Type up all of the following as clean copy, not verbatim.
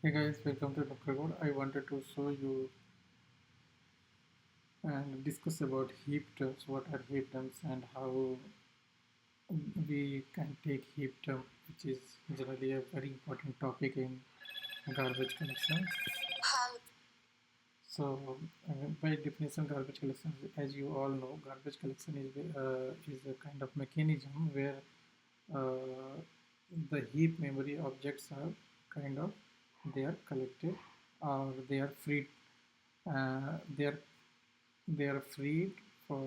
Hey guys, welcome to Nukkadcode. I wanted to show you and discuss about heap dumps, what are heap dumps and how we can take heap dump, which is generally a very important topic in garbage collection. So, by definition, garbage collection, as you all know, garbage collection is a kind of mechanism where uh, the heap memory objects are kind of they are collected or they are free. They are freed for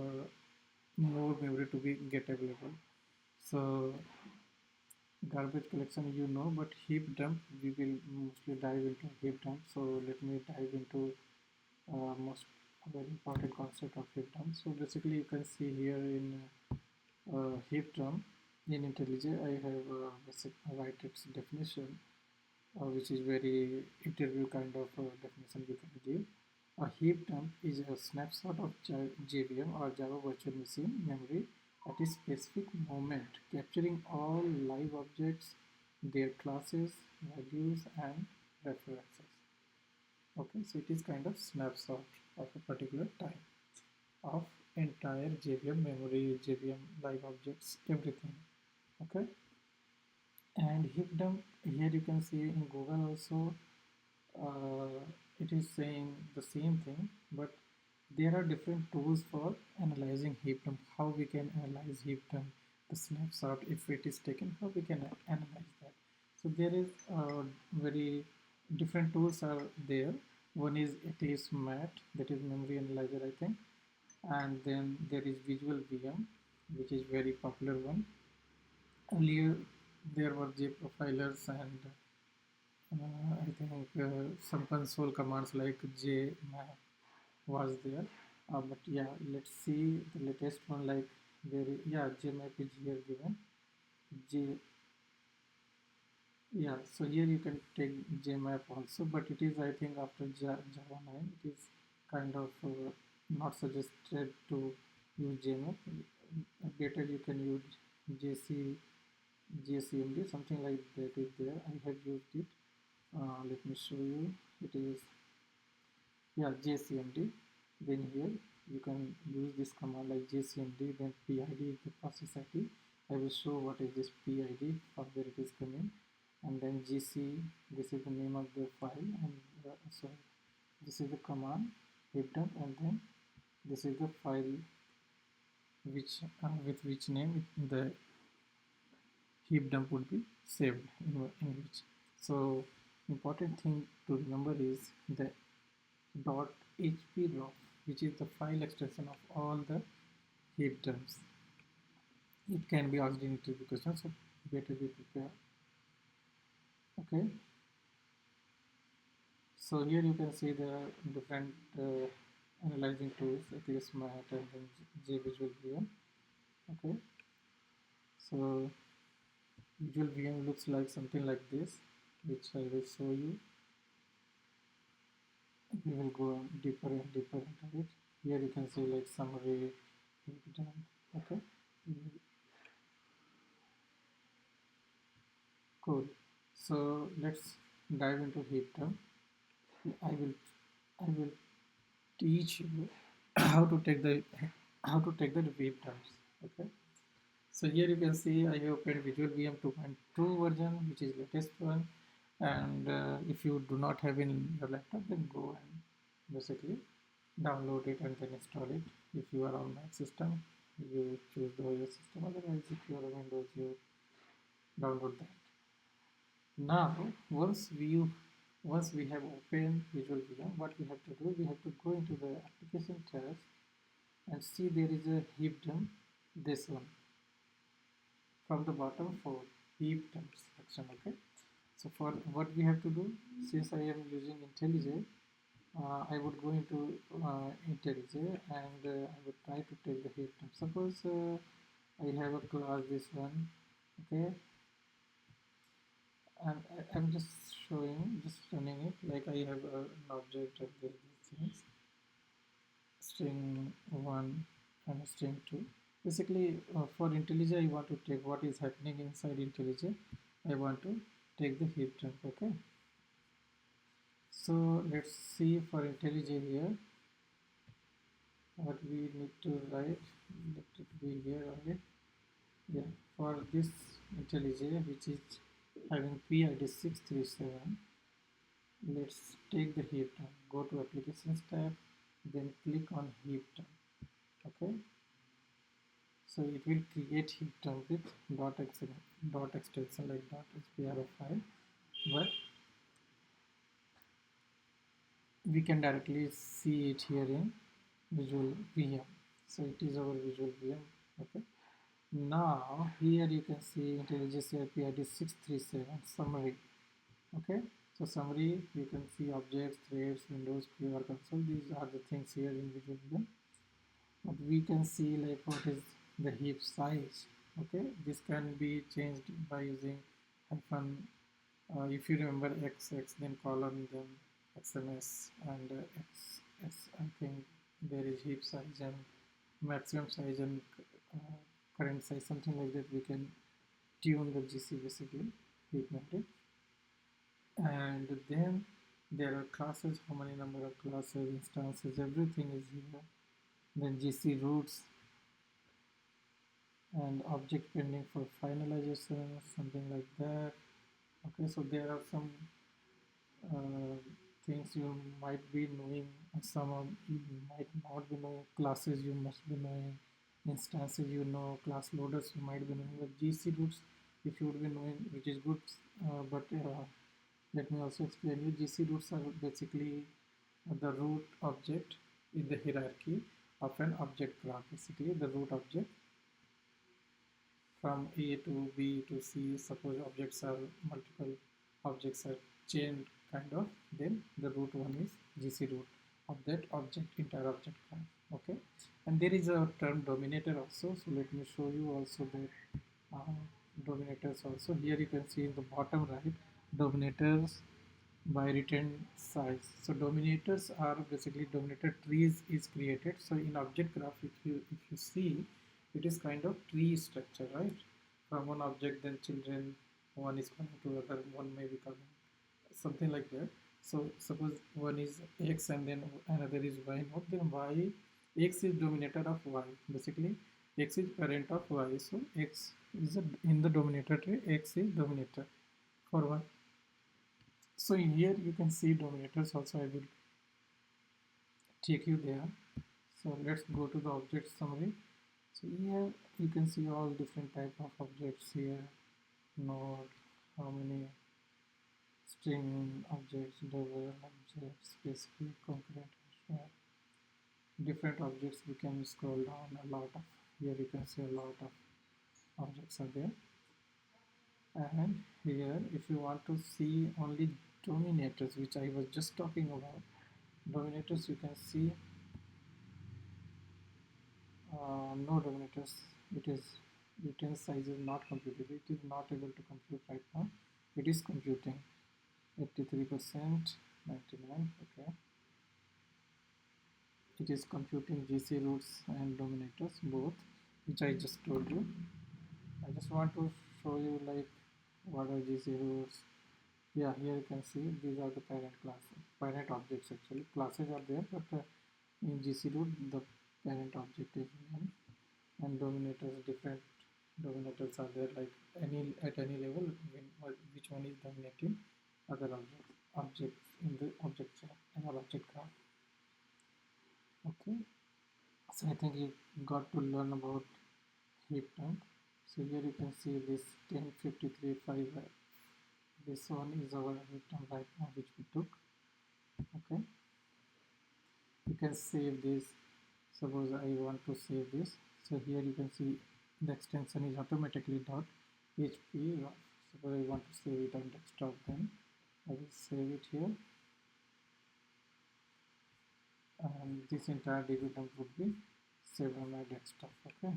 more memory to be get available. So garbage collection you know, but heap dump we will mostly dive into heap dump. So let me dive into most very important concept of heap dump. So basically you can see here in heap dump in IntelliJ I have basic write its definition, which is very interview kind of definition we can give. A heap dump is a snapshot of JVM or Java Virtual Machine memory at a specific moment, capturing all live objects, their classes, values, and references. Okay, so it is kind of snapshot of a particular time of entire JVM memory, JVM live objects, everything. Okay, and heap dump here you can see in Google also it is saying the same thing, but there are different tools for analyzing heap dump. How we can analyze heap dump, the snapshot if it is taken, how we can analyze that. So there is very different tools are there. One is Eclipse MAT, that is memory analyzer I think, and then there is VisualVM, which is very popular one. Earlier there were JProfilers and I think some console commands like jmap was there, but yeah, let's see the latest one. Like there is, yeah, jmap is here given. J Yeah, so here you can take jmap also, but it is I think after Java 9 it is kind of not suggested to use jmap. Better you can use jc jcmd, something like that is there. I have used it. Let me show you. It is, yeah, jcmd. Then here you can use this command like jcmd, then PID is the process ID. I will show what is this PID, from where it is coming, and then gc, this is the name of the file, and so this is the command heapdump, and then this is the file which with which name the heap dump would be saved in which. So important thing to remember is the .HPROF, which is the file extension of all the heap dumps. It can be asked in interview questions, so better be prepared. Okay, so here you can see the different analyzing tools, Eclipse MAT and then JVisualVM. Okay, so VisualVM looks like something like this, which I will show you. We will go deeper and deeper into it. Here you can see like summary, heap dump. Okay, cool. So let's dive into heap dump. I will I will teach you how to take the heap dumps. Okay. So here you can see I have opened VisualVM 2.2 version, which is latest one. And if you do not have in your laptop, then go and basically download it and then install it. If you are on Mac system, you choose the OS system. Otherwise, if you are on Windows, you download that. Now, once we have opened VisualVM, what we have to do, we have to go into the application tab and see there is a heap dump, this one, from the bottom for heap dump section. Okay, so for what we have to do, since I am using IntelliJ, I would go into IntelliJ and I would try to take the heap dump. Suppose I have a class, this one. Okay, and I'm just showing, just running it like I have an object of these things, string 1 and string 2. Basically, for IntelliJ, I want to take what is happening inside IntelliJ. I want to take the heap dump. Okay, So let's see for IntelliJ here what we need to write. Let it be here only. Yeah, for this IntelliJ, which is having PID 637, let's take the heap dump. Go to Applications tab, then click on heap dump. Okay, so it will create heap dump with dot extension like .HPROF file, but we can directly see it here in VisualVM. So it is our VisualVM. Okay. Now here you can see IntelliJ PID 637 summary. Okay. So summary, you can see objects, threads, windows, QR console. These are the things here in VisualVM. But we can see like what is the heap size. Okay. This can be changed by using hyphen. If you remember XX, then column, then XMS, and XS, I think there is heap size and maximum size and current size, something like that. We can tune the GC basically, heap memory. And then there are classes, how many number of classes, instances, everything is here. Then GC roots and object pending for finalization, something like that. Okay, so there are some things you might be knowing, some of you might not be knowing. Classes you must be knowing, instances you know, class loaders you might be knowing, but GC roots if you would be knowing, which is good. But let me also explain you. GC roots are basically the root object in the hierarchy of an object graph. Basically the root object from A to B to C. Suppose objects are multiple objects are chained kind of, then the root one is GC root of that object, entire object graph. Okay, and there is a term dominator also. So let me show you also that dominators also. Here you can see in the bottom right, dominators by return size. So dominators are basically dominator trees is created. So in object graph, if you see, it is kind of tree structure, right? From one object, then children, one is coming to other, one may be coming, something like that. So suppose one is X and then another is Y node, then Y, X is dominator of Y. Basically, X is parent of Y. So X is in the dominator tree, X is dominator for Y. So here you can see dominators also. I will take you there. So let's go to the object summary. So here you can see all different type of objects here. Node, how many string objects, double objects, specific, concurrent, different objects. We can scroll down a lot of, here you can see a lot of objects are there. And here if you want to see only dominators, which I was just talking about, dominators, you can see no dominators. It is return size is not computed. It is not able to compute right now. It is computing 83%, 99. Okay, it is computing GC roots and dominators both, which I just told you. I just want to show you like what are GC roots. Yeah, here you can see these are the parent classes, parent objects. Actually classes are there, but in GC root the parent object is name, and dominators, different dominators are there, like at any level which one is dominating other objects in the object graph. Okay, so I think you got to learn about heap dump. So here you can see this 1053.5. This one is our heap dump right now, which we took. Okay, you can save this. Suppose I want to save this. So here you can see the extension is automatically .HPROF. Suppose I want to save it on desktop, then I will save it here. And this entire DB dump would be saved on my desktop. Okay.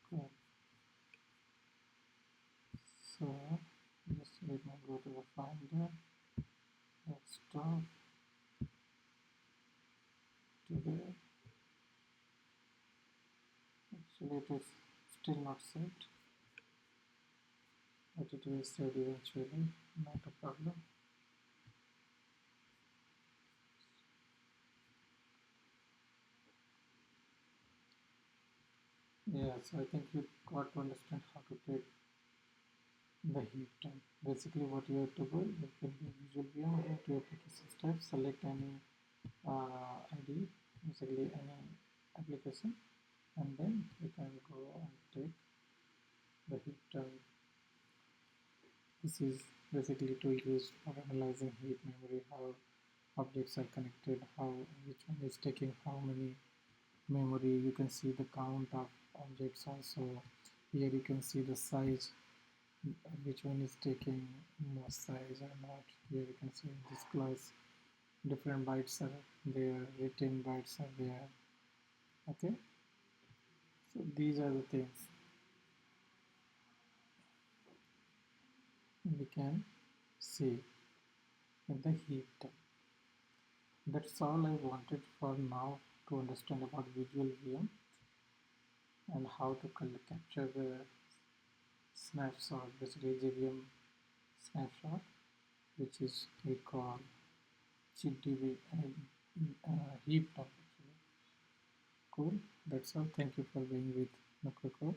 Cool. So just let me go to the Finder, desktop, today. Actually, it is still not saved. Let it will save eventually, not a problem. Yeah, so I think you got to understand how to take the heap dump. Basically what you have to do, you can be VisualVM, go to applications tab, select any ID, basically any application, and then you can go and take the heap dump. This is basically to use for analyzing heap memory, how objects are connected, how which one is taking how many memory. You can see the count of objects also. Here you can see the size, which one is taking more size or not. Here you can see in this class different bytes are there, written bytes are there. Okay, so these are the things we can see in the heap dump. That's all I wanted for now to understand about VisualVM and how to capture the snapshot, basically JVM snapshot, which is we call GDB and heap dump actually. Cool. That's all. Thank you for being with Nukkadcode.